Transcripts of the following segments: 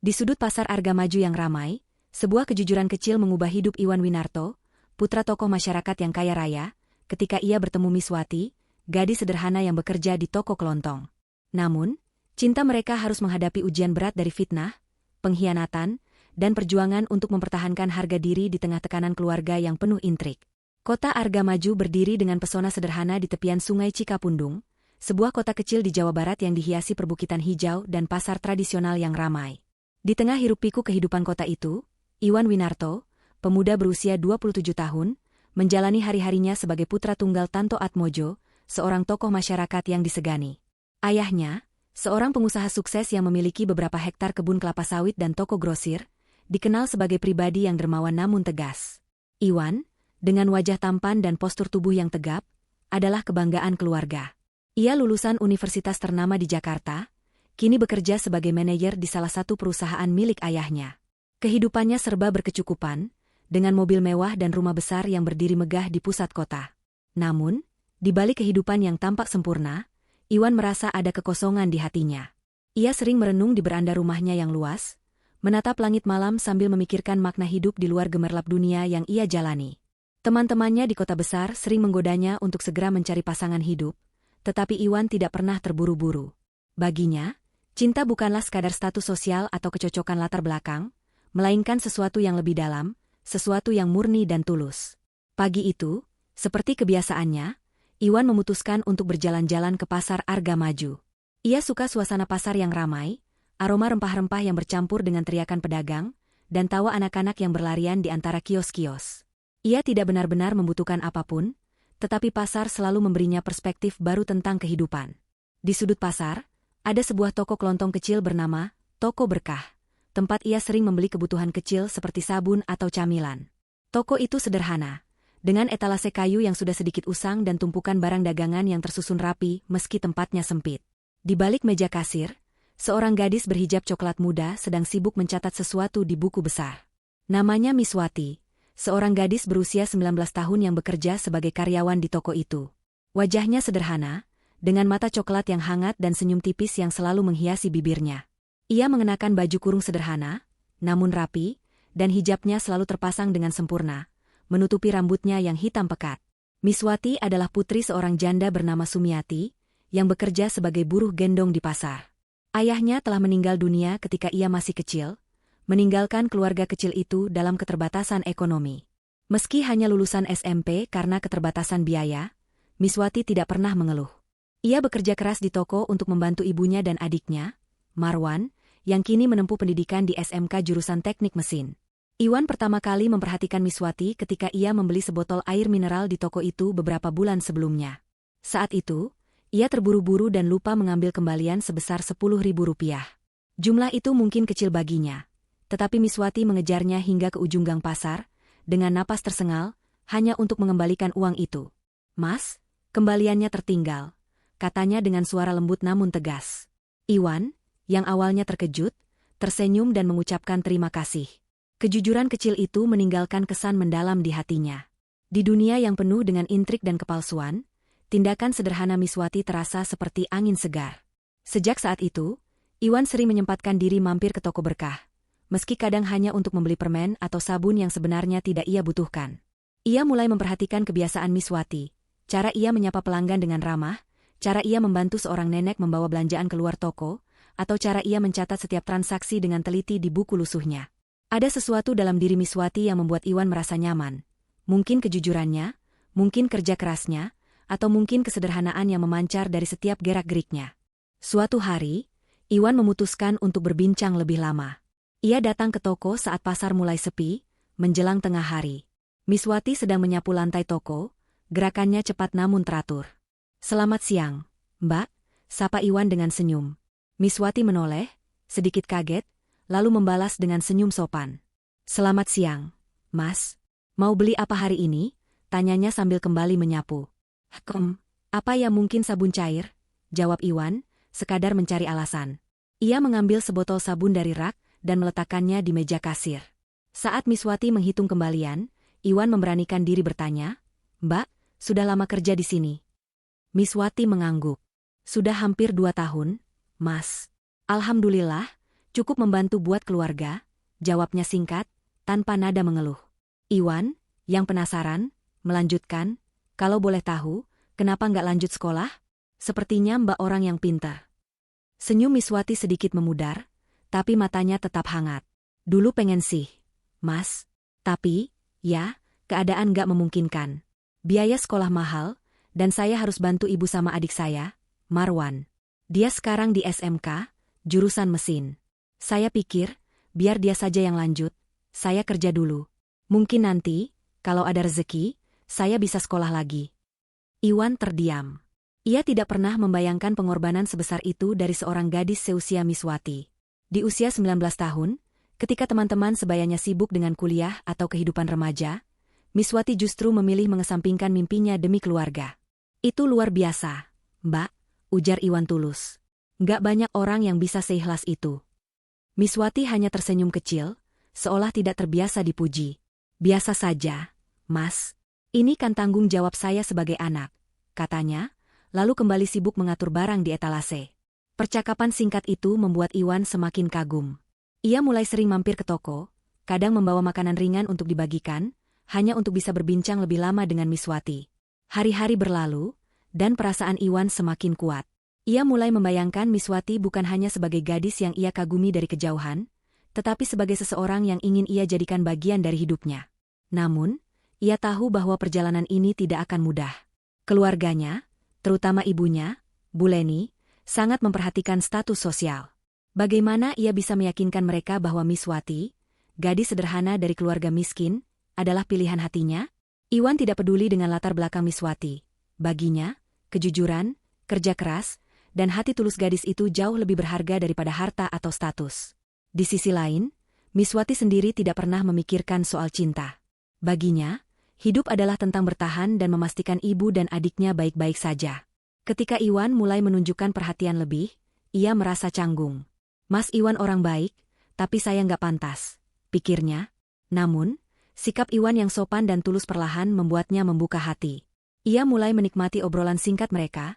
Di sudut pasar Argamaju yang ramai, sebuah kejujuran kecil mengubah hidup Iwan Winarto, putra tokoh masyarakat yang kaya raya, ketika ia bertemu Miswati, gadis sederhana yang bekerja di toko kelontong. Namun, cinta mereka harus menghadapi ujian berat dari fitnah, pengkhianatan, dan perjuangan untuk mempertahankan harga diri di tengah tekanan keluarga yang penuh intrik. Kota Argamaju berdiri dengan pesona sederhana di tepian Sungai Cikapundung, sebuah kota kecil di Jawa Barat yang dihiasi perbukitan hijau dan pasar tradisional yang ramai. Di tengah hiruk-pikuk kehidupan kota itu, Iwan Winarto, pemuda berusia 27 tahun, menjalani hari-harinya sebagai putra tunggal Tanto Atmojo, seorang tokoh masyarakat yang disegani. Ayahnya, seorang pengusaha sukses yang memiliki beberapa hektar kebun kelapa sawit dan toko grosir, dikenal sebagai pribadi yang dermawan namun tegas. Iwan, dengan wajah tampan dan postur tubuh yang tegap, adalah kebanggaan keluarga. Ia lulusan universitas ternama di Jakarta, kini bekerja sebagai manajer di salah satu perusahaan milik ayahnya. Kehidupannya serba berkecukupan, dengan mobil mewah dan rumah besar yang berdiri megah di pusat kota. Namun, di balik kehidupan yang tampak sempurna, Iwan merasa ada kekosongan di hatinya. Ia sering merenung di beranda rumahnya yang luas, menatap langit malam sambil memikirkan makna hidup di luar gemerlap dunia yang ia jalani. Teman-temannya di kota besar sering menggodanya untuk segera mencari pasangan hidup, tetapi Iwan tidak pernah terburu-buru. Baginya, cinta bukanlah sekadar status sosial atau kecocokan latar belakang, melainkan sesuatu yang lebih dalam, sesuatu yang murni dan tulus. Pagi itu, seperti kebiasaannya, Iwan memutuskan untuk berjalan-jalan ke pasar Argamaju. Ia suka suasana pasar yang ramai, aroma rempah-rempah yang bercampur dengan teriakan pedagang, dan tawa anak-anak yang berlarian di antara kios-kios. Ia tidak benar-benar membutuhkan apapun, tetapi pasar selalu memberinya perspektif baru tentang kehidupan. Di sudut pasar, ada sebuah toko kelontong kecil bernama Toko Berkah, tempat ia sering membeli kebutuhan kecil seperti sabun atau camilan. Toko itu sederhana, dengan etalase kayu yang sudah sedikit usang dan tumpukan barang dagangan yang tersusun rapi meski tempatnya sempit. Di balik meja kasir, seorang gadis berhijab coklat muda sedang sibuk mencatat sesuatu di buku besar. Namanya Miswati, seorang gadis berusia 19 tahun yang bekerja sebagai karyawan di toko itu. Wajahnya sederhana, dengan mata coklat yang hangat dan senyum tipis yang selalu menghiasi bibirnya. Ia mengenakan baju kurung sederhana, namun rapi, dan hijabnya selalu terpasang dengan sempurna, menutupi rambutnya yang hitam pekat. Miswati adalah putri seorang janda bernama Sumiati, yang bekerja sebagai buruh gendong di pasar. Ayahnya telah meninggal dunia ketika ia masih kecil, meninggalkan keluarga kecil itu dalam keterbatasan ekonomi. Meski hanya lulusan SMP karena keterbatasan biaya, Miswati tidak pernah mengeluh. Ia bekerja keras di toko untuk membantu ibunya dan adiknya, Marwan, yang kini menempuh pendidikan di SMK jurusan teknik mesin. Iwan pertama kali memperhatikan Miswati ketika ia membeli sebotol air mineral di toko itu beberapa bulan sebelumnya. Saat itu, ia terburu-buru dan lupa mengambil kembalian sebesar Rp10.000. Jumlah itu mungkin kecil baginya, tetapi Miswati mengejarnya hingga ke ujung gang pasar, dengan napas tersengal, hanya untuk mengembalikan uang itu. "Mas, kembaliannya tertinggal," katanya dengan suara lembut namun tegas. Iwan, yang awalnya terkejut, tersenyum dan mengucapkan terima kasih. Kejujuran kecil itu meninggalkan kesan mendalam di hatinya. Di dunia yang penuh dengan intrik dan kepalsuan, tindakan sederhana Miswati terasa seperti angin segar. Sejak saat itu, Iwan sering menyempatkan diri mampir ke toko berkah, meski kadang hanya untuk membeli permen atau sabun yang sebenarnya tidak ia butuhkan. Ia mulai memperhatikan kebiasaan Miswati, cara ia menyapa pelanggan dengan ramah, cara ia membantu seorang nenek membawa belanjaan keluar toko, atau cara ia mencatat setiap transaksi dengan teliti di buku lusuhnya. Ada sesuatu dalam diri Miswati yang membuat Iwan merasa nyaman. Mungkin kejujurannya, mungkin kerja kerasnya, atau mungkin kesederhanaan yang memancar dari setiap gerak-geriknya. Suatu hari, Iwan memutuskan untuk berbincang lebih lama. Ia datang ke toko saat pasar mulai sepi, menjelang tengah hari. Miswati sedang menyapu lantai toko, gerakannya cepat namun teratur. "Selamat siang, Mbak," sapa Iwan dengan senyum. Miswati menoleh, sedikit kaget, lalu membalas dengan senyum sopan. "Selamat siang, Mas. Mau beli apa hari ini?" tanyanya sambil kembali menyapu. Apa ya, mungkin sabun cair?" jawab Iwan, sekadar mencari alasan. Ia mengambil sebotol sabun dari rak dan meletakkannya di meja kasir. Saat Miswati menghitung kembalian, Iwan memberanikan diri bertanya, "Mbak, sudah lama kerja di sini?" Miswati mengangguk. "Sudah hampir 2 tahun, Mas." "Alhamdulillah, Cukup membantu buat keluarga, jawabnya singkat, tanpa nada mengeluh. Iwan, yang penasaran, melanjutkan, kalau boleh tahu, kenapa nggak lanjut sekolah? Sepertinya Mbak orang yang pintar. Senyum Miswati sedikit memudar, tapi matanya tetap hangat. Dulu pengen sih, Mas. Tapi, ya, keadaan nggak memungkinkan. Biaya sekolah mahal, dan saya harus bantu ibu sama adik saya, Marwan. Dia sekarang di SMK, jurusan mesin. Saya pikir, biar dia saja yang lanjut, saya kerja dulu. Mungkin nanti, kalau ada rezeki, saya bisa sekolah lagi. Iwan terdiam. Ia tidak pernah membayangkan pengorbanan sebesar itu dari seorang gadis seusia Miswati. Di usia 19 tahun, ketika teman-teman sebayanya sibuk dengan kuliah atau kehidupan remaja, Miswati justru memilih mengesampingkan mimpinya demi keluarga. Itu luar biasa, Mbak, ujar Iwan tulus. Nggak banyak orang yang bisa seikhlas itu. Miswati hanya tersenyum kecil, seolah tidak terbiasa dipuji. Biasa saja, Mas. Ini kan tanggung jawab saya sebagai anak, katanya, lalu kembali sibuk mengatur barang di etalase. Percakapan singkat itu membuat Iwan semakin kagum. Ia mulai sering mampir ke toko, kadang membawa makanan ringan untuk dibagikan, hanya untuk bisa berbincang lebih lama dengan Miswati. Hari-hari berlalu, dan perasaan Iwan semakin kuat. Ia mulai membayangkan Miswati bukan hanya sebagai gadis yang ia kagumi dari kejauhan, tetapi sebagai seseorang yang ingin ia jadikan bagian dari hidupnya. Namun, ia tahu bahwa perjalanan ini tidak akan mudah. Keluarganya, terutama ibunya, Bu Leni, sangat memperhatikan status sosial. Bagaimana ia bisa meyakinkan mereka bahwa Miswati, gadis sederhana dari keluarga miskin, adalah pilihan hatinya? Iwan tidak peduli dengan latar belakang Miswati. Baginya, kejujuran, kerja keras, dan hati tulus gadis itu jauh lebih berharga daripada harta atau status. Di sisi lain, Miswati sendiri tidak pernah memikirkan soal cinta. Baginya, hidup adalah tentang bertahan dan memastikan ibu dan adiknya baik-baik saja. Ketika Iwan mulai menunjukkan perhatian lebih, ia merasa canggung. Mas Iwan orang baik, tapi saya nggak pantas, pikirnya. Namun, sikap Iwan yang sopan dan tulus perlahan membuatnya membuka hati. Ia mulai menikmati obrolan singkat mereka,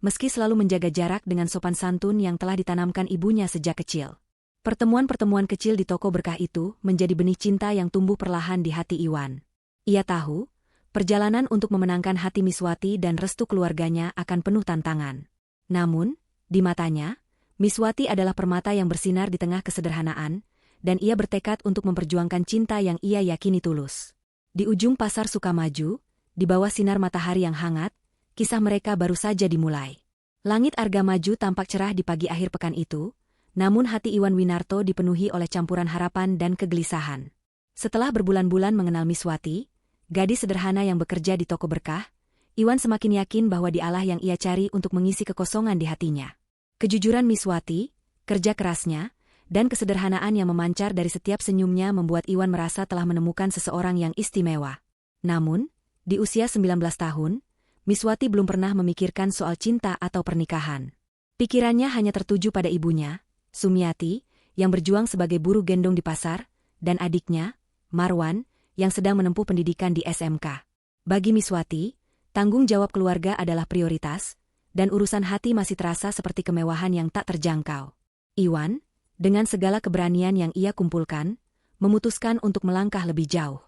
meski selalu menjaga jarak dengan sopan santun yang telah ditanamkan ibunya sejak kecil. Pertemuan-pertemuan kecil di toko berkah itu menjadi benih cinta yang tumbuh perlahan di hati Iwan. Ia tahu, perjalanan untuk memenangkan hati Miswati dan restu keluarganya akan penuh tantangan. Namun, di matanya, Miswati adalah permata yang bersinar di tengah kesederhanaan, dan ia bertekad untuk memperjuangkan cinta yang ia yakini tulus. Di ujung pasar Sukamaju, di bawah sinar matahari yang hangat, kisah mereka baru saja dimulai. Langit Argamaju tampak cerah di pagi akhir pekan itu, namun hati Iwan Winarto dipenuhi oleh campuran harapan dan kegelisahan. Setelah berbulan-bulan mengenal Miswati, gadis sederhana yang bekerja di toko berkah, Iwan semakin yakin bahwa dialah yang ia cari untuk mengisi kekosongan di hatinya. Kejujuran Miswati, kerja kerasnya, dan kesederhanaan yang memancar dari setiap senyumnya membuat Iwan merasa telah menemukan seseorang yang istimewa. Namun, di usia 19 tahun, Miswati belum pernah memikirkan soal cinta atau pernikahan. Pikirannya hanya tertuju pada ibunya, Sumiati, yang berjuang sebagai buruh gendong di pasar, dan adiknya, Marwan, yang sedang menempuh pendidikan di SMK. Bagi Miswati, tanggung jawab keluarga adalah prioritas, dan urusan hati masih terasa seperti kemewahan yang tak terjangkau. Iwan, dengan segala keberanian yang ia kumpulkan, memutuskan untuk melangkah lebih jauh.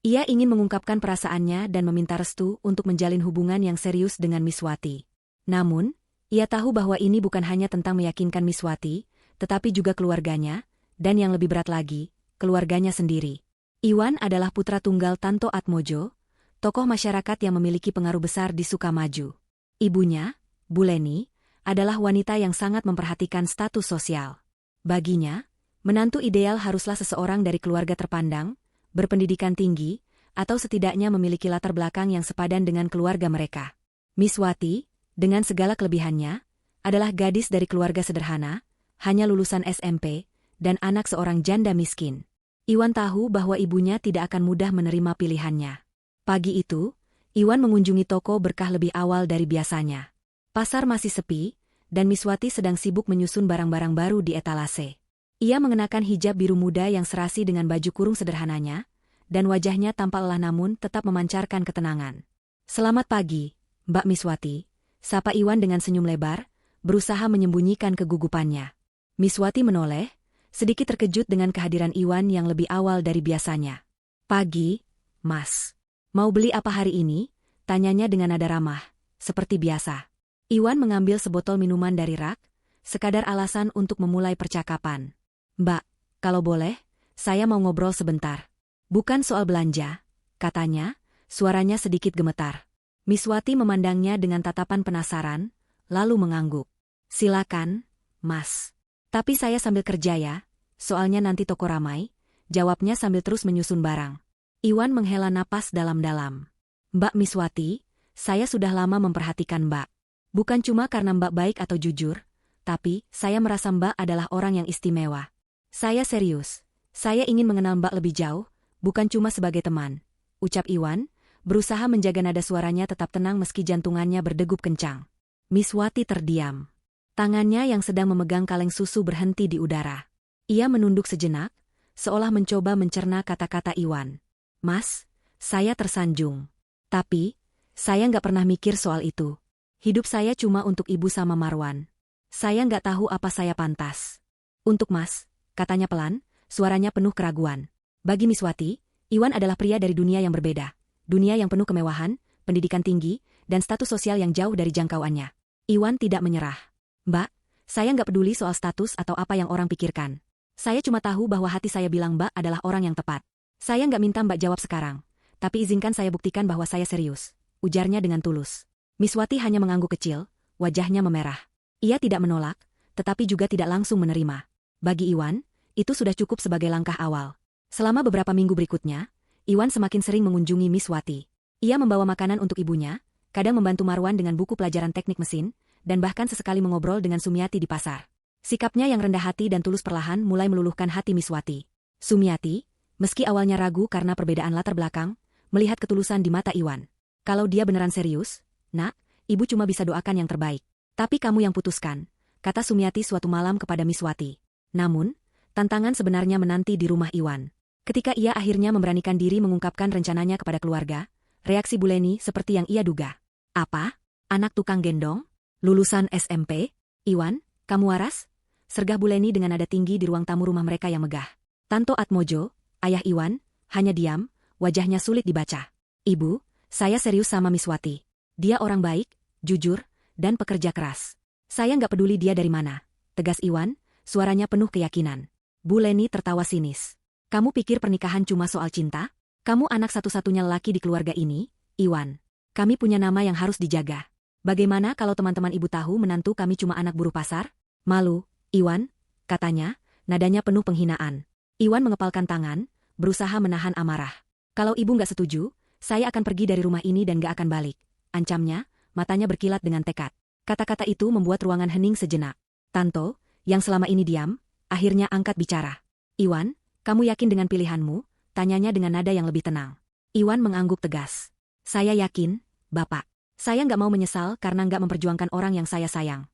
Ia ingin mengungkapkan perasaannya dan meminta restu untuk menjalin hubungan yang serius dengan Miswati. Namun, ia tahu bahwa ini bukan hanya tentang meyakinkan Miswati, tetapi juga keluarganya, dan yang lebih berat lagi, keluarganya sendiri. Iwan adalah putra tunggal Tanto Atmojo, tokoh masyarakat yang memiliki pengaruh besar di Sukamaju. Ibunya, Bu Leni, adalah wanita yang sangat memperhatikan status sosial. Baginya, menantu ideal haruslah seseorang dari keluarga terpandang, berpendidikan tinggi, atau setidaknya memiliki latar belakang yang sepadan dengan keluarga mereka. Miswati, dengan segala kelebihannya, adalah gadis dari keluarga sederhana, hanya lulusan SMP, dan anak seorang janda miskin. Iwan tahu bahwa ibunya tidak akan mudah menerima pilihannya. Pagi itu, Iwan mengunjungi toko berkah lebih awal dari biasanya. Pasar masih sepi, dan Miswati sedang sibuk menyusun barang-barang baru di etalase. Ia mengenakan hijab biru muda yang serasi dengan baju kurung sederhananya, dan wajahnya tampak lelah namun tetap memancarkan ketenangan. "Selamat pagi, Mbak Miswati," sapa Iwan dengan senyum lebar, berusaha menyembunyikan kegugupannya. Miswati menoleh, sedikit terkejut dengan kehadiran Iwan yang lebih awal dari biasanya. "Pagi, Mas. Mau beli apa hari ini?" tanyanya dengan nada ramah, seperti biasa. Iwan mengambil sebotol minuman dari rak, sekadar alasan untuk memulai percakapan. "Mbak, kalau boleh, saya mau ngobrol sebentar." "Bukan soal belanja," katanya, suaranya sedikit gemetar. Miswati memandangnya dengan tatapan penasaran, lalu mengangguk. "Silakan, Mas. Tapi saya sambil kerja ya, soalnya nanti toko ramai," jawabnya sambil terus menyusun barang. Iwan menghela napas dalam-dalam. "Mbak Miswati, saya sudah lama memperhatikan Mbak. Bukan cuma karena Mbak baik atau jujur, tapi saya merasa Mbak adalah orang yang istimewa. Saya serius. Saya ingin mengenal Mbak lebih jauh, bukan cuma sebagai teman," ucap Iwan, berusaha menjaga nada suaranya tetap tenang meski jantungannya berdegup kencang. Miswati terdiam. Tangannya yang sedang memegang kaleng susu berhenti di udara. Ia menunduk sejenak, seolah mencoba mencerna kata-kata Iwan. "Mas, saya tersanjung. Tapi, saya nggak pernah mikir soal itu. Hidup saya cuma untuk ibu sama Marwan. Saya nggak tahu apa saya pantas." "Untuk Mas," katanya pelan, suaranya penuh keraguan. Bagi Miswati, Iwan adalah pria dari dunia yang berbeda. Dunia yang penuh kemewahan, pendidikan tinggi, dan status sosial yang jauh dari jangkauannya. Iwan tidak menyerah. "Mbak, saya nggak peduli soal status atau apa yang orang pikirkan. Saya cuma tahu bahwa hati saya bilang Mbak adalah orang yang tepat. Saya nggak minta Mbak jawab sekarang, tapi izinkan saya buktikan bahwa saya serius," ujarnya dengan tulus. Miswati hanya mengangguk kecil, wajahnya memerah. Ia tidak menolak, tetapi juga tidak langsung menerima. Bagi Iwan, itu sudah cukup sebagai langkah awal. Selama beberapa minggu berikutnya, Iwan semakin sering mengunjungi Miswati. Ia membawa makanan untuk ibunya, kadang membantu Marwan dengan buku pelajaran teknik mesin, dan bahkan sesekali mengobrol dengan Sumiati di pasar. Sikapnya yang rendah hati dan tulus perlahan mulai meluluhkan hati Miswati. Sumiati, meski awalnya ragu karena perbedaan latar belakang, melihat ketulusan di mata Iwan. "Kalau dia beneran serius, Nak, ibu cuma bisa doakan yang terbaik. Tapi kamu yang putuskan," kata Sumiati suatu malam kepada Miswati. Namun, tantangan sebenarnya menanti di rumah Iwan. Ketika ia akhirnya memberanikan diri mengungkapkan rencananya kepada keluarga, reaksi Bu Leni seperti yang ia duga. "Apa? Anak tukang gendong? Lulusan SMP? Iwan, kamu waras?" sergah Bu Leni dengan nada tinggi di ruang tamu rumah mereka yang megah. Tanto Atmojo, ayah Iwan, hanya diam, wajahnya sulit dibaca. "Ibu, saya serius sama Miswati. Dia orang baik, jujur, dan pekerja keras. Saya nggak peduli dia dari mana," tegas Iwan, suaranya penuh keyakinan. Bu Leni tertawa sinis. "Kamu pikir pernikahan cuma soal cinta? Kamu anak satu-satunya lelaki di keluarga ini, Iwan. Kami punya nama yang harus dijaga. Bagaimana kalau teman-teman ibu tahu menantu kami cuma anak buruh pasar?" "Malu, Iwan," katanya, nadanya penuh penghinaan. Iwan mengepalkan tangan, berusaha menahan amarah. "Kalau ibu nggak setuju, saya akan pergi dari rumah ini dan nggak akan balik," ancamnya, matanya berkilat dengan tekad. Kata-kata itu membuat ruangan hening sejenak. Tanto, yang selama ini diam, akhirnya angkat bicara. "Iwan, kamu yakin dengan pilihanmu?" tanyanya dengan nada yang lebih tenang. Iwan mengangguk tegas. "Saya yakin, Bapak. Saya nggak mau menyesal karena nggak memperjuangkan orang yang saya sayang."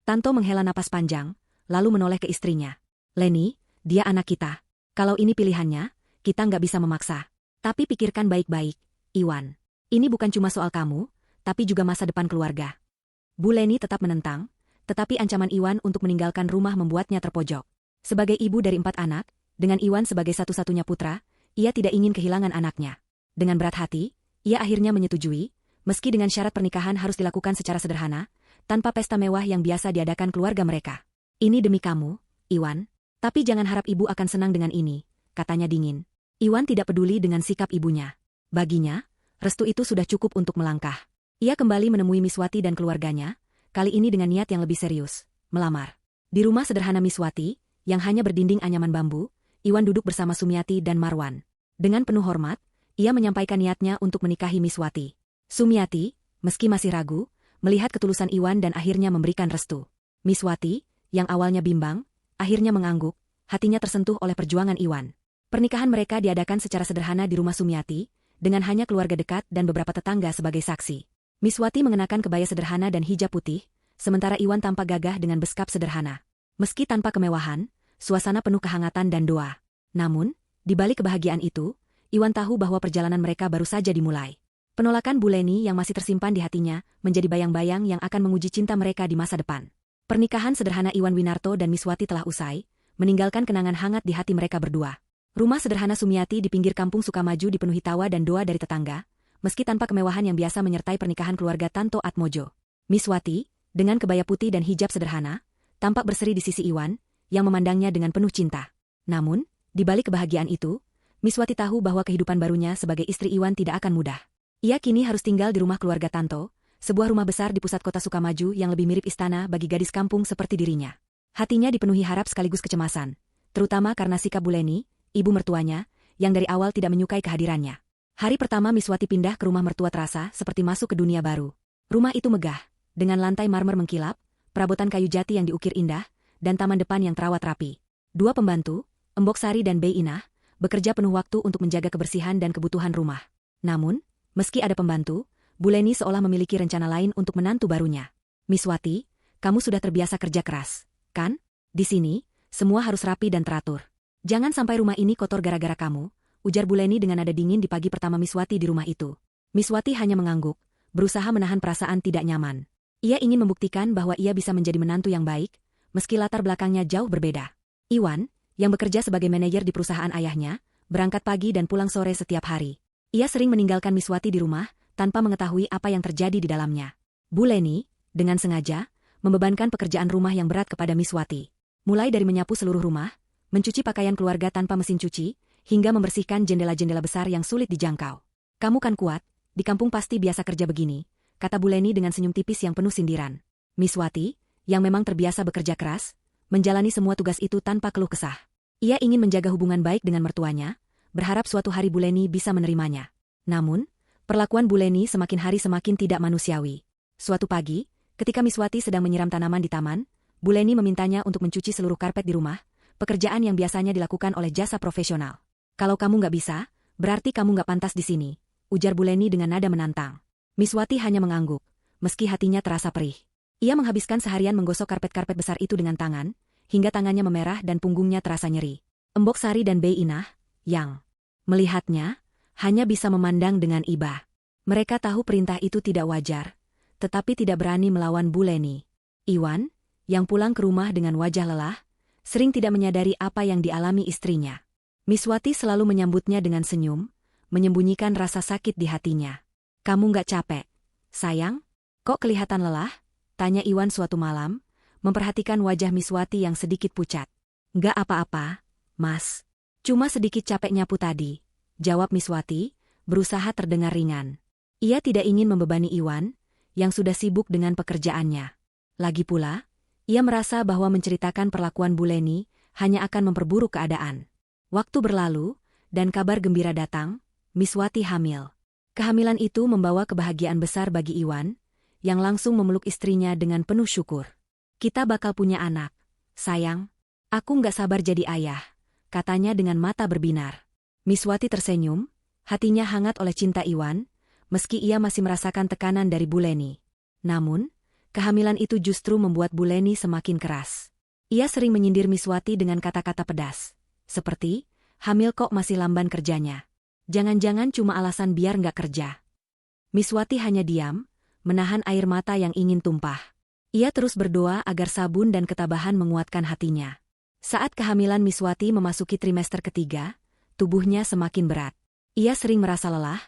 Tanto menghela napas panjang, lalu menoleh ke istrinya. "Leni, dia anak kita. Kalau ini pilihannya, kita nggak bisa memaksa. Tapi pikirkan baik-baik, Iwan. Ini bukan cuma soal kamu, tapi juga masa depan keluarga." Bu Leni tetap menentang, tetapi ancaman Iwan untuk meninggalkan rumah membuatnya terpojok. Sebagai ibu dari 4 anak, dengan Iwan sebagai satu-satunya putra, ia tidak ingin kehilangan anaknya. Dengan berat hati, ia akhirnya menyetujui, meski dengan syarat pernikahan harus dilakukan secara sederhana, tanpa pesta mewah yang biasa diadakan keluarga mereka. "Ini demi kamu, Iwan. Tapi jangan harap ibu akan senang dengan ini," katanya dingin. Iwan tidak peduli dengan sikap ibunya. Baginya, restu itu sudah cukup untuk melangkah. Ia kembali menemui Miswati dan keluarganya, kali ini dengan niat yang lebih serius, melamar. Di rumah sederhana Miswati, yang hanya berdinding anyaman bambu, Iwan duduk bersama Sumiati dan Marwan. Dengan penuh hormat, ia menyampaikan niatnya untuk menikahi Miswati. Sumiati, meski masih ragu, melihat ketulusan Iwan dan akhirnya memberikan restu. Miswati, yang awalnya bimbang, akhirnya mengangguk, hatinya tersentuh oleh perjuangan Iwan. Pernikahan mereka diadakan secara sederhana di rumah Sumiati, dengan hanya keluarga dekat dan beberapa tetangga sebagai saksi. Miswati mengenakan kebaya sederhana dan hijab putih, sementara Iwan tampak gagah dengan beskap sederhana. Meski tanpa kemewahan, suasana penuh kehangatan dan doa. Namun, di balik kebahagiaan itu, Iwan tahu bahwa perjalanan mereka baru saja dimulai. Penolakan Bu Leni yang masih tersimpan di hatinya menjadi bayang-bayang yang akan menguji cinta mereka di masa depan. Pernikahan sederhana Iwan Winarto dan Miswati telah usai, meninggalkan kenangan hangat di hati mereka berdua. Rumah sederhana Sumiati di pinggir kampung Sukamaju dipenuhi tawa dan doa dari tetangga, meski tanpa kemewahan yang biasa menyertai pernikahan keluarga Tanto Atmojo. Miswati, dengan kebaya putih dan hijab sederhana, tampak berseri di sisi Iwan, yang memandangnya dengan penuh cinta. Namun, di balik kebahagiaan itu, Miswati tahu bahwa kehidupan barunya sebagai istri Iwan tidak akan mudah. Ia kini harus tinggal di rumah keluarga Tanto, sebuah rumah besar di pusat kota Sukamaju yang lebih mirip istana bagi gadis kampung seperti dirinya. Hatinya dipenuhi harap sekaligus kecemasan, terutama karena sikap Buleni, ibu mertuanya, yang dari awal tidak menyukai kehadirannya. Hari pertama Miswati pindah ke rumah mertua terasa seperti masuk ke dunia baru. Rumah itu megah, dengan lantai marmer mengkilap, perabotan kayu jati yang diukir indah, dan taman depan yang terawat rapi. Dua pembantu, Embok Sari dan Bei Inah, bekerja penuh waktu untuk menjaga kebersihan dan kebutuhan rumah. Namun, meski ada pembantu, Buleni seolah memiliki rencana lain untuk menantu barunya. Miswati, kamu sudah terbiasa kerja keras, kan? Di sini, semua harus rapi dan teratur. Jangan sampai rumah ini kotor gara-gara kamu, ujar Buleni dengan nada dingin di pagi pertama Miswati di rumah itu. Miswati hanya mengangguk, berusaha menahan perasaan tidak nyaman. Ia ingin membuktikan bahwa ia bisa menjadi menantu yang baik, meski latar belakangnya jauh berbeda. Iwan, yang bekerja sebagai manajer di perusahaan ayahnya, berangkat pagi dan pulang sore setiap hari. Ia sering meninggalkan Miswati di rumah, tanpa mengetahui apa yang terjadi di dalamnya. Buleni, dengan sengaja, membebankan pekerjaan rumah yang berat kepada Miswati. Mulai dari menyapu seluruh rumah, mencuci pakaian keluarga tanpa mesin cuci, hingga membersihkan jendela-jendela besar yang sulit dijangkau. Kamu kan kuat, di kampung pasti biasa kerja begini, kata Buleni dengan senyum tipis yang penuh sindiran. Miswati, yang memang terbiasa bekerja keras, menjalani semua tugas itu tanpa keluh kesah. Ia ingin menjaga hubungan baik dengan mertuanya, berharap suatu hari Buleni bisa menerimanya. Namun, perlakuan Buleni semakin hari semakin tidak manusiawi. Suatu pagi, ketika Miswati sedang menyiram tanaman di taman, Buleni memintanya untuk mencuci seluruh karpet di rumah, pekerjaan yang biasanya dilakukan oleh jasa profesional. Kalau kamu nggak bisa, berarti kamu nggak pantas di sini, ujar Buleni dengan nada menantang. Miswati hanya mengangguk, meski hatinya terasa perih. Ia menghabiskan seharian menggosok karpet-karpet besar itu dengan tangan, hingga tangannya memerah dan punggungnya terasa nyeri. Embok Sari dan Bei Inah, yang melihatnya, hanya bisa memandang dengan iba. Mereka tahu perintah itu tidak wajar, tetapi tidak berani melawan Buleni. Iwan, yang pulang ke rumah dengan wajah lelah, sering tidak menyadari apa yang dialami istrinya. Miswati selalu menyambutnya dengan senyum, menyembunyikan rasa sakit di hatinya. Kamu nggak capek, sayang? Kok kelihatan lelah? Tanya Iwan suatu malam, memperhatikan wajah Miswati yang sedikit pucat. Nggak apa-apa, Mas. Cuma sedikit capek nyapu tadi, jawab Miswati, berusaha terdengar ringan. Ia tidak ingin membebani Iwan, yang sudah sibuk dengan pekerjaannya. Lagi pula, ia merasa bahwa menceritakan perlakuan Buleni hanya akan memperburuk keadaan. Waktu berlalu, dan kabar gembira datang, Miswati hamil. Kehamilan itu membawa kebahagiaan besar bagi Iwan, yang langsung memeluk istrinya dengan penuh syukur. Kita bakal punya anak, sayang. Aku nggak sabar jadi ayah, katanya dengan mata berbinar. Miswati tersenyum, hatinya hangat oleh cinta Iwan, meski ia masih merasakan tekanan dari Buleni. Namun, kehamilan itu justru membuat Buleni semakin keras. Ia sering menyindir Miswati dengan kata-kata pedas, seperti, hamil kok masih lamban kerjanya. Jangan-jangan cuma alasan biar nggak kerja. Miswati hanya diam, menahan air mata yang ingin tumpah. Ia terus berdoa agar sabun dan ketabahan menguatkan hatinya. Saat kehamilan Miswati memasuki trimester ketiga, tubuhnya semakin berat. Ia sering merasa lelah,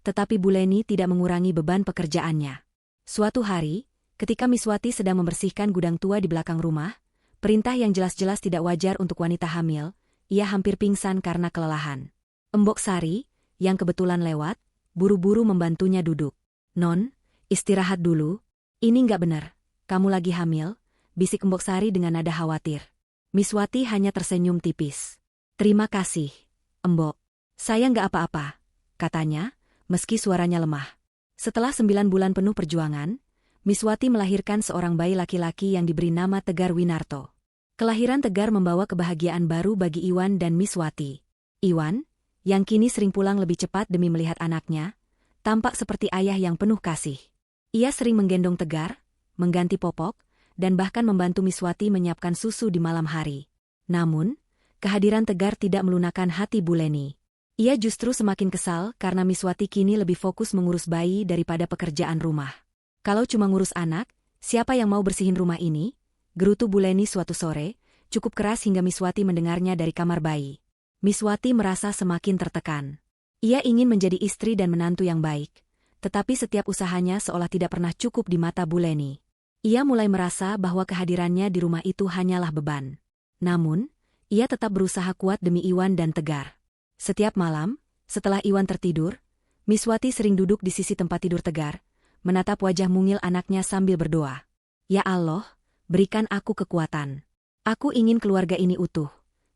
tetapi Buleni tidak mengurangi beban pekerjaannya. Suatu hari, ketika Miswati sedang membersihkan gudang tua di belakang rumah, perintah yang jelas-jelas tidak wajar untuk wanita hamil, ia hampir pingsan karena kelelahan. Embok Sari, yang kebetulan lewat, buru-buru membantunya duduk. Non, istirahat dulu, ini nggak benar. Kamu lagi hamil, bisik Embok Sari dengan nada khawatir. Miswati hanya tersenyum tipis. Terima kasih, Embok. Saya nggak apa-apa, katanya, meski suaranya lemah. Setelah 9 bulan penuh perjuangan, Miswati melahirkan seorang bayi laki-laki yang diberi nama Tegar Winarto. Kelahiran Tegar membawa kebahagiaan baru bagi Iwan dan Miswati. Iwan, yang kini sering pulang lebih cepat demi melihat anaknya, tampak seperti ayah yang penuh kasih. Ia sering menggendong Tegar, mengganti popok, dan bahkan membantu Miswati menyiapkan susu di malam hari. Namun, kehadiran Tegar tidak melunakkan hati Buleni. Ia justru semakin kesal karena Miswati kini lebih fokus mengurus bayi daripada pekerjaan rumah. Kalau cuma ngurus anak, siapa yang mau bersihin rumah ini? Gerutu Buleni suatu sore, cukup keras hingga Miswati mendengarnya dari kamar bayi. Miswati merasa semakin tertekan. Ia ingin menjadi istri dan menantu yang baik, tetapi setiap usahanya seolah tidak pernah cukup di mata Bu Leni. Ia mulai merasa bahwa kehadirannya di rumah itu hanyalah beban. Namun, ia tetap berusaha kuat demi Iwan dan Tegar. Setiap malam, setelah Iwan tertidur, Miswati sering duduk di sisi tempat tidur Tegar, menatap wajah mungil anaknya sambil berdoa. Ya Allah, berikan aku kekuatan. Aku ingin keluarga ini utuh,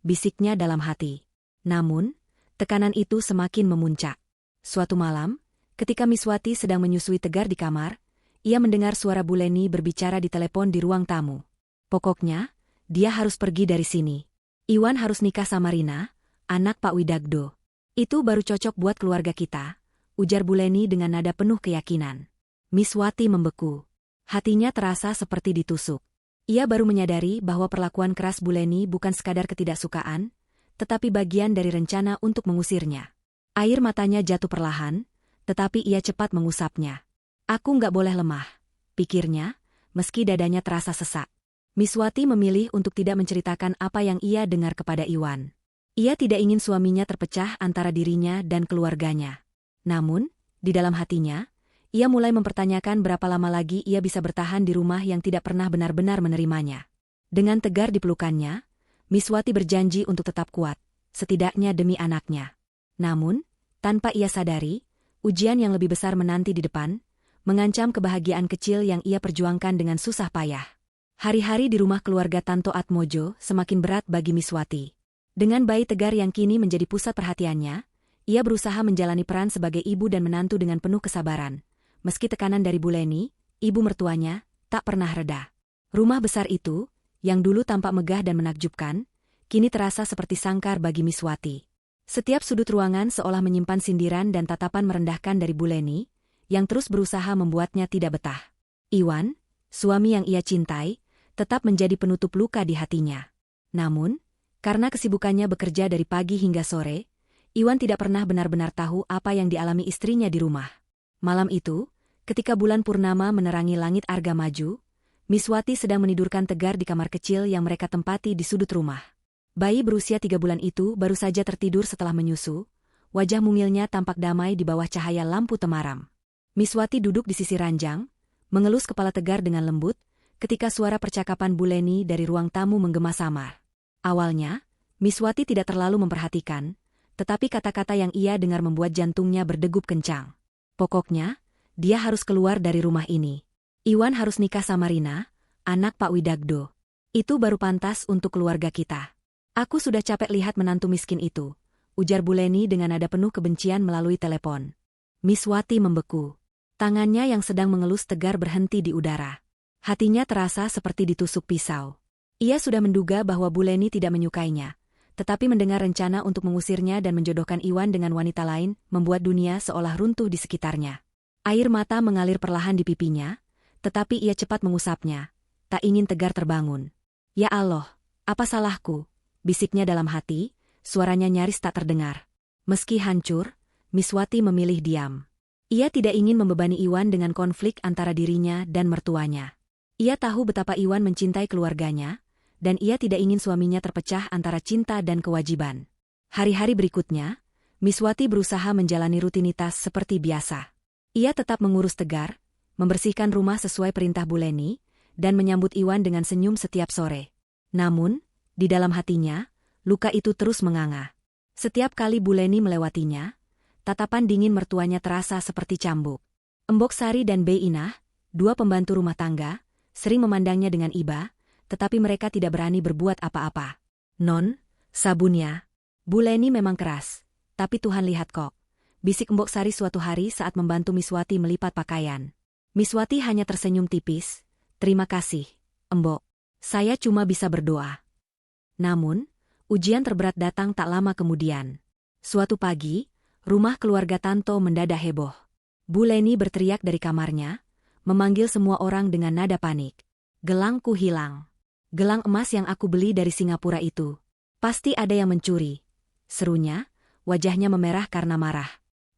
bisiknya dalam hati. Namun, tekanan itu semakin memuncak. Suatu malam, ketika Miswati sedang menyusui Tegar di kamar, ia mendengar suara Bu Leni berbicara di telepon di ruang tamu. Pokoknya, dia harus pergi dari sini. Iwan harus nikah sama Rina, anak Pak Widagdo. Itu baru cocok buat keluarga kita, ujar Bu Leni dengan nada penuh keyakinan. Miswati membeku. Hatinya terasa seperti ditusuk. Ia baru menyadari bahwa perlakuan keras Bu Leni bukan sekadar ketidaksukaan, tetapi bagian dari rencana untuk mengusirnya. Air matanya jatuh perlahan, tetapi ia cepat mengusapnya. Aku nggak boleh lemah, pikirnya, meski dadanya terasa sesak. Miswati memilih untuk tidak menceritakan apa yang ia dengar kepada Iwan. Ia tidak ingin suaminya terpecah antara dirinya dan keluarganya. Namun, di dalam hatinya, ia mulai mempertanyakan berapa lama lagi ia bisa bertahan di rumah yang tidak pernah benar-benar menerimanya. Dengan tegar di pelukannya, Miswati berjanji untuk tetap kuat, setidaknya demi anaknya. Namun, tanpa ia sadari, ujian yang lebih besar menanti di depan, mengancam kebahagiaan kecil yang ia perjuangkan dengan susah payah. Hari-hari di rumah keluarga Tanto Atmojo semakin berat bagi Miswati. Dengan bayi Tegar yang kini menjadi pusat perhatiannya, ia berusaha menjalani peran sebagai ibu dan menantu dengan penuh kesabaran. Meski tekanan dari Bu Leni, ibu mertuanya, tak pernah reda. Rumah besar itu, yang dulu tampak megah dan menakjubkan, kini terasa seperti sangkar bagi Miswati. Setiap sudut ruangan seolah menyimpan sindiran dan tatapan merendahkan dari Bu Leni, yang terus berusaha membuatnya tidak betah. Iwan, suami yang ia cintai, tetap menjadi penutup luka di hatinya. Namun, karena kesibukannya bekerja dari pagi hingga sore, Iwan tidak pernah benar-benar tahu apa yang dialami istrinya di rumah. Malam itu, ketika bulan purnama menerangi langit Arga Maju, Miswati sedang menidurkan Tegar di kamar kecil yang mereka tempati di sudut rumah. Bayi berusia 3 bulan itu baru saja tertidur setelah menyusu, wajah mungilnya tampak damai di bawah cahaya lampu temaram. Miswati duduk di sisi ranjang, mengelus kepala Tegar dengan lembut, ketika suara percakapan Bu Leni dari ruang tamu menggema samar. Awalnya, Miswati tidak terlalu memperhatikan, tetapi kata-kata yang ia dengar membuat jantungnya berdegup kencang. Pokoknya, dia harus keluar dari rumah ini. Iwan harus nikah sama Rina, anak Pak Widagdo. Itu baru pantas untuk keluarga kita. Aku sudah capek lihat menantu miskin itu, ujar Bu Leni dengan nada penuh kebencian melalui telepon. Miswati membeku. Tangannya yang sedang mengelus Tegar berhenti di udara. Hatinya terasa seperti ditusuk pisau. Ia sudah menduga bahwa Bu Leni tidak menyukainya, tetapi mendengar rencana untuk mengusirnya dan menjodohkan Iwan dengan wanita lain membuat dunia seolah runtuh di sekitarnya. Air mata mengalir perlahan di pipinya, tetapi ia cepat mengusapnya, tak ingin Tegar terbangun. Ya Allah, apa salahku? Bisiknya dalam hati, suaranya nyaris tak terdengar. Meski hancur, Miswati memilih diam. Ia tidak ingin membebani Iwan dengan konflik antara dirinya dan mertuanya. Ia tahu betapa Iwan mencintai keluarganya, dan ia tidak ingin suaminya terpecah antara cinta dan kewajiban. Hari-hari berikutnya, Miswati berusaha menjalani rutinitas seperti biasa. Ia tetap mengurus Tegar, membersihkan rumah sesuai perintah Bu Leni, dan menyambut Iwan dengan senyum setiap sore. Namun, di dalam hatinya, luka itu terus menganga. Setiap kali Bu Leni melewatinya, tatapan dingin mertuanya terasa seperti cambuk. Embok Sari dan Bei Inah, 2 pembantu rumah tangga, sering memandangnya dengan iba, tetapi mereka tidak berani berbuat apa-apa. Non, sabunnya. Bu Leni memang keras, tapi Tuhan lihat kok, bisik Embok Sari suatu hari saat membantu Miswati melipat pakaian. Miswati hanya tersenyum tipis. Terima kasih, Embok. Saya cuma bisa berdoa. Namun, ujian terberat datang tak lama kemudian. Suatu pagi, rumah keluarga Tanto mendadak heboh. Bu Leni berteriak dari kamarnya, memanggil semua orang dengan nada panik. Gelangku hilang. Gelang emas yang aku beli dari Singapura itu. Pasti ada yang mencuri. Serunya, wajahnya memerah karena marah.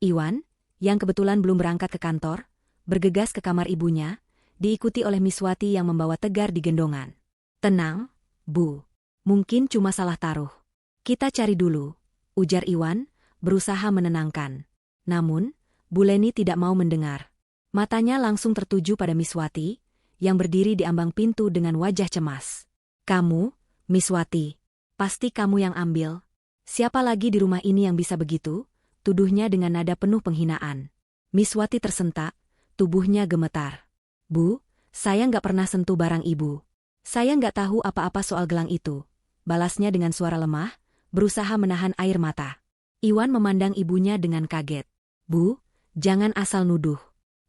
Iwan, yang kebetulan belum berangkat ke kantor, bergegas ke kamar ibunya, diikuti oleh Miswati yang membawa Tegar di gendongan. Tenang, Bu. Mungkin cuma salah taruh. Kita cari dulu, ujar Iwan, berusaha menenangkan. Namun, Bu Leni tidak mau mendengar. Matanya langsung tertuju pada Miswati, yang berdiri di ambang pintu dengan wajah cemas. Kamu, Miswati, pasti kamu yang ambil. Siapa lagi di rumah ini yang bisa begitu? Tuduhnya dengan nada penuh penghinaan. Miswati tersentak, tubuhnya gemetar. Bu, saya nggak pernah sentuh barang ibu. Saya nggak tahu apa-apa soal gelang itu. Balasnya dengan suara lemah, berusaha menahan air mata. Iwan memandang ibunya dengan kaget. Bu, jangan asal nuduh.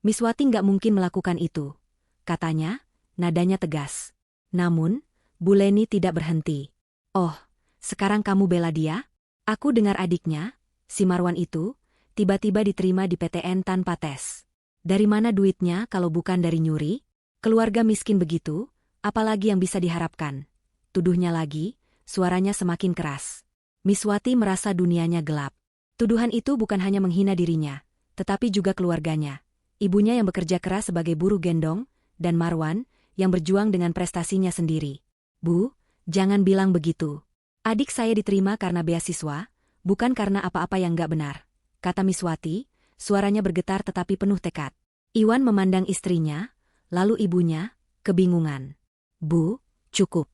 Miswati nggak mungkin melakukan itu, katanya, nadanya tegas. Namun, Bu Leni tidak berhenti. Oh, sekarang kamu bela dia? Aku dengar adiknya, si Marwan itu, tiba-tiba diterima di PTN tanpa tes. Dari mana duitnya kalau bukan dari nyuri? Keluarga miskin begitu, apalagi yang bisa diharapkan? Tuduhnya lagi, suaranya semakin keras. Miswati merasa dunianya gelap. Tuduhan itu bukan hanya menghina dirinya, tetapi juga keluarganya. Ibunya yang bekerja keras sebagai buruh gendong, dan Marwan, yang berjuang dengan prestasinya sendiri. Bu, jangan bilang begitu. Adik saya diterima karena beasiswa, bukan karena apa-apa yang nggak benar, kata Miswati, suaranya bergetar tetapi penuh tekad. Iwan memandang istrinya, lalu ibunya, kebingungan. Bu, cukup.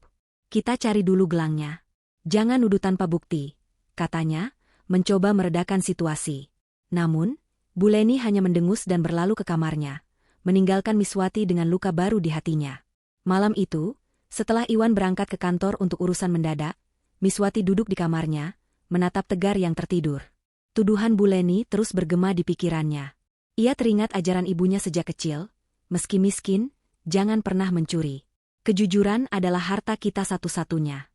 Kita cari dulu gelangnya. Jangan nuduh tanpa bukti, katanya, mencoba meredakan situasi. Namun, Bu Leni hanya mendengus dan berlalu ke kamarnya, meninggalkan Miswati dengan luka baru di hatinya. Malam itu, setelah Iwan berangkat ke kantor untuk urusan mendadak, Miswati duduk di kamarnya, menatap Tegar yang tertidur. Tuduhan Bu Leni terus bergema di pikirannya. Ia teringat ajaran ibunya sejak kecil, meski miskin, jangan pernah mencuri. Kejujuran adalah harta kita satu-satunya.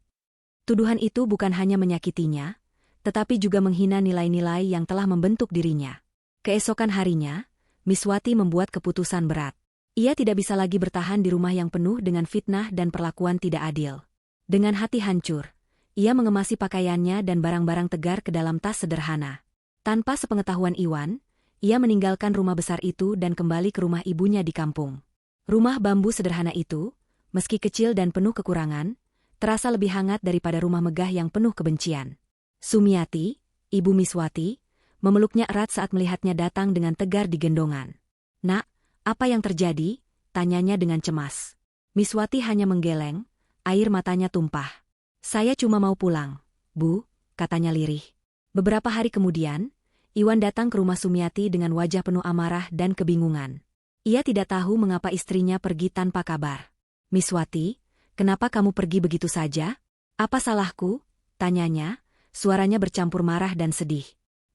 Tuduhan itu bukan hanya menyakitinya, tetapi juga menghina nilai-nilai yang telah membentuk dirinya. Keesokan harinya, Miswati membuat keputusan berat. Ia tidak bisa lagi bertahan di rumah yang penuh dengan fitnah dan perlakuan tidak adil. Dengan hati hancur, ia mengemasi pakaiannya dan barang-barang Tegar ke dalam tas sederhana. Tanpa sepengetahuan Iwan, ia meninggalkan rumah besar itu dan kembali ke rumah ibunya di kampung. Rumah bambu sederhana itu, meski kecil dan penuh kekurangan, terasa lebih hangat daripada rumah megah yang penuh kebencian. Sumiati, ibu Miswati, memeluknya erat saat melihatnya datang dengan tegar di gendongan. Nak, apa yang terjadi? Tanyanya dengan cemas. Miswati hanya menggeleng, air matanya tumpah. Saya cuma mau pulang, Bu, katanya lirih. Beberapa hari kemudian, Iwan datang ke rumah Sumiati dengan wajah penuh amarah dan kebingungan. Ia tidak tahu mengapa istrinya pergi tanpa kabar. Miswati, kenapa kamu pergi begitu saja? Apa salahku? Tanyanya, suaranya bercampur marah dan sedih.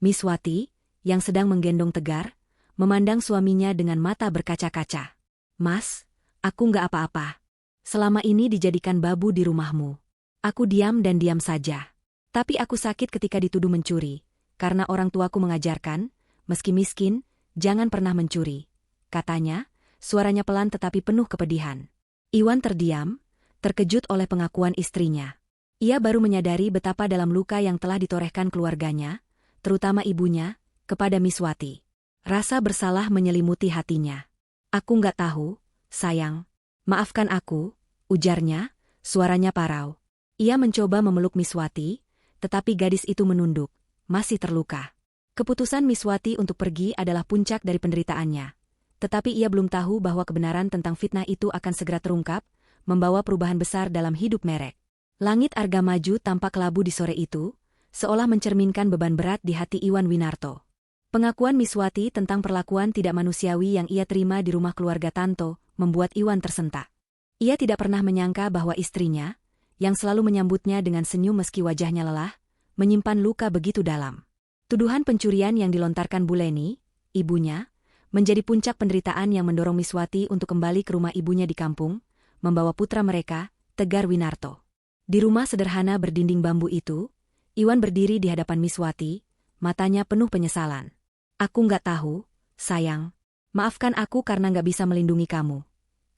Miswati, yang sedang menggendong Tegar, memandang suaminya dengan mata berkaca-kaca. Mas, aku nggak apa-apa. Selama ini dijadikan babu di rumahmu. Aku diam dan diam saja. Tapi aku sakit ketika dituduh mencuri, karena orang tuaku mengajarkan, meski miskin, jangan pernah mencuri. Katanya, suaranya pelan tetapi penuh kepedihan. Iwan terdiam, terkejut oleh pengakuan istrinya. Ia baru menyadari betapa dalam luka yang telah ditorehkan keluarganya, terutama ibunya, kepada Miswati. Rasa bersalah menyelimuti hatinya. Aku nggak tahu, sayang. Maafkan aku, ujarnya, suaranya parau. Ia mencoba memeluk Miswati, tetapi gadis itu menunduk, masih terluka. Keputusan Miswati untuk pergi adalah puncak dari penderitaannya. Tetapi ia belum tahu bahwa kebenaran tentang fitnah itu akan segera terungkap, membawa perubahan besar dalam hidup Merek. Langit Argamaju tampak kelabu di sore itu, seolah mencerminkan beban berat di hati Iwan Winarto. Pengakuan Miswati tentang perlakuan tidak manusiawi yang ia terima di rumah keluarga Tanto membuat Iwan tersentak. Ia tidak pernah menyangka bahwa istrinya, yang selalu menyambutnya dengan senyum meski wajahnya lelah, menyimpan luka begitu dalam. Tuduhan pencurian yang dilontarkan Bu Leni, ibunya, menjadi puncak penderitaan yang mendorong Miswati untuk kembali ke rumah ibunya di kampung, membawa putra mereka, Tegar Winarto. Di rumah sederhana berdinding bambu itu, Iwan berdiri di hadapan Miswati, matanya penuh penyesalan. Aku nggak tahu, sayang. Maafkan aku karena nggak bisa melindungi kamu.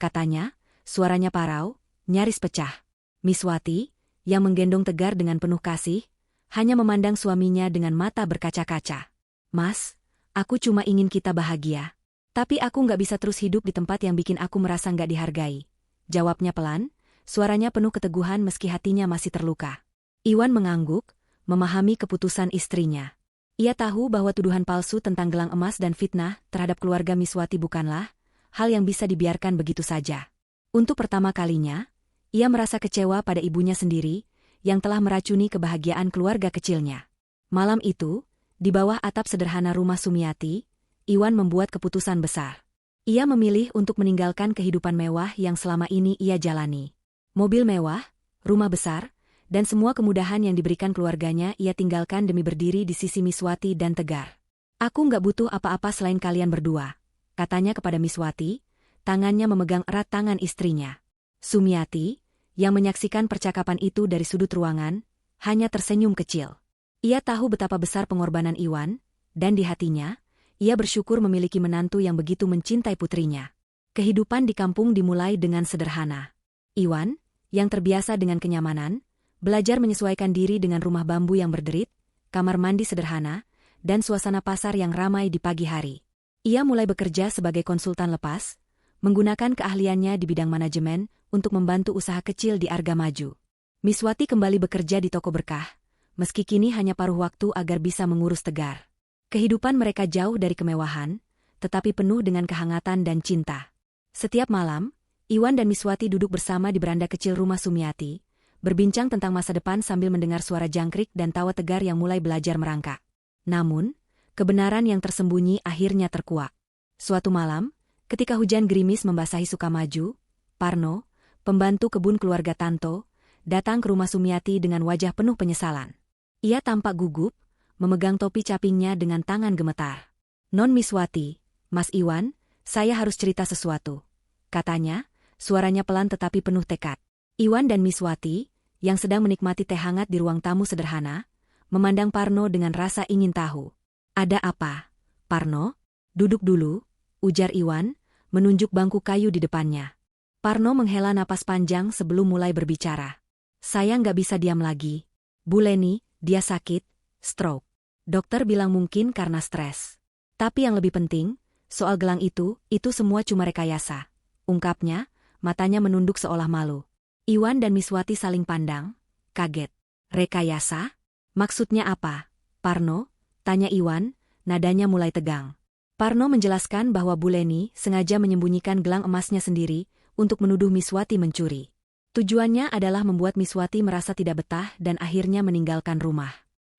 Katanya, suaranya parau, nyaris pecah. Miswati, yang menggendong Tegar dengan penuh kasih, hanya memandang suaminya dengan mata berkaca-kaca. Mas, aku cuma ingin kita bahagia. Tapi aku nggak bisa terus hidup di tempat yang bikin aku merasa nggak dihargai. Jawabnya pelan, suaranya penuh keteguhan meski hatinya masih terluka. Iwan mengangguk, memahami keputusan istrinya. Ia tahu bahwa tuduhan palsu tentang gelang emas dan fitnah terhadap keluarga Miswati bukanlah hal yang bisa dibiarkan begitu saja. Untuk pertama kalinya, ia merasa kecewa pada ibunya sendiri yang telah meracuni kebahagiaan keluarga kecilnya. Malam itu, di bawah atap sederhana rumah Sumiati, Iwan membuat keputusan besar. Ia memilih untuk meninggalkan kehidupan mewah yang selama ini ia jalani. Mobil mewah, rumah besar, dan semua kemudahan yang diberikan keluarganya ia tinggalkan demi berdiri di sisi Miswati dan tegar. "Aku nggak butuh apa-apa selain kalian berdua," katanya kepada Miswati, tangannya memegang erat tangan istrinya. Sumiati, yang menyaksikan percakapan itu dari sudut ruangan, hanya tersenyum kecil. Ia tahu betapa besar pengorbanan Iwan, dan di hatinya, ia bersyukur memiliki menantu yang begitu mencintai putrinya. Kehidupan di kampung dimulai dengan sederhana. Iwan, yang terbiasa dengan kenyamanan, belajar menyesuaikan diri dengan rumah bambu yang berderit, kamar mandi sederhana, dan suasana pasar yang ramai di pagi hari. Ia mulai bekerja sebagai konsultan lepas, menggunakan keahliannya di bidang manajemen untuk membantu usaha kecil di Arga Maju. Miswati kembali bekerja di toko berkah, meski kini hanya paruh waktu agar bisa mengurus Tegar. Kehidupan mereka jauh dari kemewahan, tetapi penuh dengan kehangatan dan cinta. Setiap malam, Iwan dan Miswati duduk bersama di beranda kecil rumah Sumiati, berbincang tentang masa depan sambil mendengar suara jangkrik dan tawa Tegar yang mulai belajar merangkak. Namun, kebenaran yang tersembunyi akhirnya terkuak. Suatu malam, ketika hujan gerimis membasahi Sukamaju, Parno, pembantu kebun keluarga Tanto, datang ke rumah Sumiati dengan wajah penuh penyesalan. Ia tampak gugup, memegang topi capingnya dengan tangan gemetar. "Non Miswati, Mas Iwan, saya harus cerita sesuatu," katanya, suaranya pelan tetapi penuh tekad. Iwan dan Miswati, yang sedang menikmati teh hangat di ruang tamu sederhana, memandang Parno dengan rasa ingin tahu. "Ada apa, Parno?" "Duduk dulu," ujar Iwan, menunjuk bangku kayu di depannya. Parno menghela napas panjang sebelum mulai berbicara. "Saya nggak bisa diam lagi. Bu Leni, dia sakit, stroke. Dokter bilang mungkin karena stres. Tapi yang lebih penting, soal gelang itu semua cuma rekayasa," ungkapnya, matanya menunduk seolah malu. Iwan dan Miswati saling pandang, kaget. "Rekayasa? Maksudnya apa, Parno?" tanya Iwan, nadanya mulai tegang. Parno menjelaskan bahwa Bu Leni sengaja menyembunyikan gelang emasnya sendiri untuk menuduh Miswati mencuri. Tujuannya adalah membuat Miswati merasa tidak betah dan akhirnya meninggalkan rumah.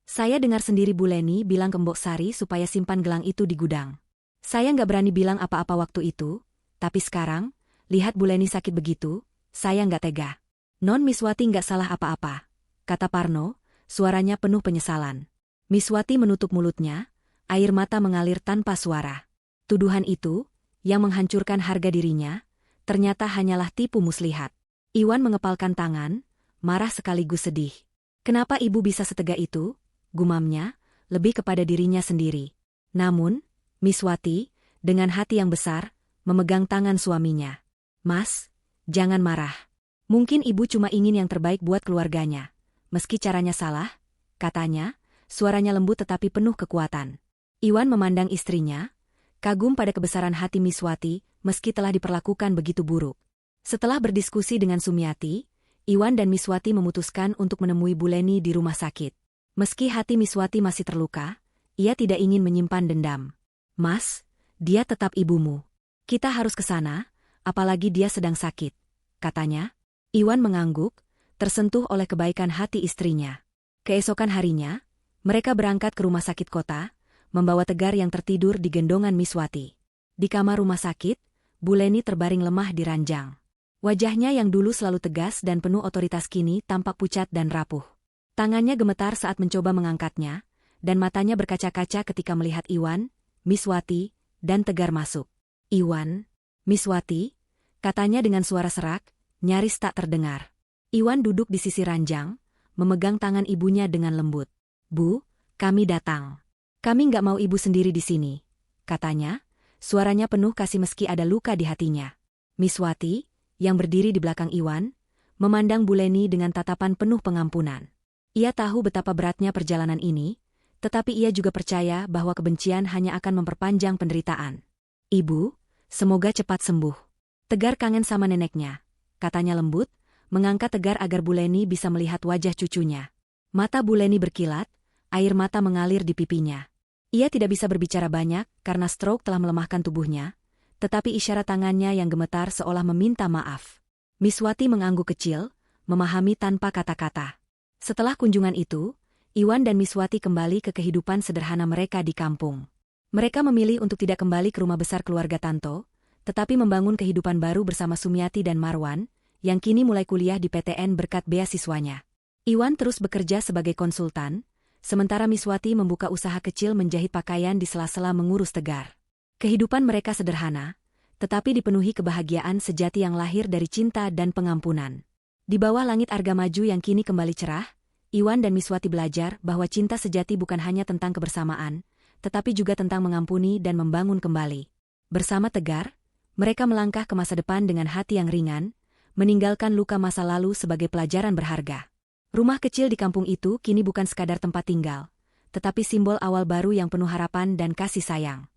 "Saya dengar sendiri Bu Leni bilang ke Mbok Sari supaya simpan gelang itu di gudang. Saya nggak berani bilang apa-apa waktu itu, tapi sekarang, lihat Bu Leni sakit begitu, saya nggak tega." "Non Miswati nggak salah apa-apa," kata Parno, suaranya penuh penyesalan. Miswati menutup mulutnya, air mata mengalir tanpa suara. Tuduhan itu, yang menghancurkan harga dirinya, ternyata hanyalah tipu muslihat. Iwan mengepalkan tangan, marah sekaligus sedih. "Kenapa ibu bisa setega itu?" gumamnya, lebih kepada dirinya sendiri. Namun, Miswati, dengan hati yang besar, memegang tangan suaminya. "Mas, jangan marah. Mungkin ibu cuma ingin yang terbaik buat keluarganya. Meski caranya salah," katanya, suaranya lembut tetapi penuh kekuatan. Iwan memandang istrinya, kagum pada kebesaran hati Miswati meski telah diperlakukan begitu buruk. Setelah berdiskusi dengan Sumiati, Iwan dan Miswati memutuskan untuk menemui Bu Leni di rumah sakit. Meski hati Miswati masih terluka, ia tidak ingin menyimpan dendam. "Mas, dia tetap ibumu. Kita harus ke sana, apalagi dia sedang sakit," katanya. Iwan mengangguk, tersentuh oleh kebaikan hati istrinya. Keesokan harinya, mereka berangkat ke rumah sakit kota, membawa Tegar yang tertidur di gendongan Miswati. Di kamar rumah sakit, Bu Leni terbaring lemah di ranjang. Wajahnya yang dulu selalu tegas dan penuh otoritas kini tampak pucat dan rapuh. Tangannya gemetar saat mencoba mengangkatnya, dan matanya berkaca-kaca ketika melihat Iwan, Miswati, dan Tegar masuk. "Iwan, Miswati," katanya dengan suara serak, nyaris tak terdengar. Iwan duduk di sisi ranjang, memegang tangan ibunya dengan lembut. "Bu, kami datang. Kami nggak mau ibu sendiri di sini," katanya, suaranya penuh kasih meski ada luka di hatinya. Miswati, yang berdiri di belakang Iwan, memandang Bu Leni dengan tatapan penuh pengampunan. Ia tahu betapa beratnya perjalanan ini, tetapi ia juga percaya bahwa kebencian hanya akan memperpanjang penderitaan. "Ibu, semoga cepat sembuh. Tegar kangen sama neneknya," katanya lembut, mengangkat Tegar agar Bu Leni bisa melihat wajah cucunya. Mata Bu Leni berkilat, air mata mengalir di pipinya. Ia tidak bisa berbicara banyak karena stroke telah melemahkan tubuhnya, tetapi isyarat tangannya yang gemetar seolah meminta maaf. Miswati mengangguk kecil, memahami tanpa kata-kata. Setelah kunjungan itu, Iwan dan Miswati kembali ke kehidupan sederhana mereka di kampung. Mereka memilih untuk tidak kembali ke rumah besar keluarga Tanto, tetapi membangun kehidupan baru bersama Sumiati dan Marwan, yang kini mulai kuliah di PTN berkat beasiswanya. Iwan terus bekerja sebagai konsultan, sementara Miswati membuka usaha kecil menjahit pakaian di sela-sela mengurus Tegar. Kehidupan mereka sederhana, tetapi dipenuhi kebahagiaan sejati yang lahir dari cinta dan pengampunan. Di bawah langit Argamaju yang kini kembali cerah, Iwan dan Miswati belajar bahwa cinta sejati bukan hanya tentang kebersamaan, tetapi juga tentang mengampuni dan membangun kembali. Bersama Tegar, mereka melangkah ke masa depan dengan hati yang ringan, meninggalkan luka masa lalu sebagai pelajaran berharga. Rumah kecil di kampung itu kini bukan sekadar tempat tinggal, tetapi simbol awal baru yang penuh harapan dan kasih sayang.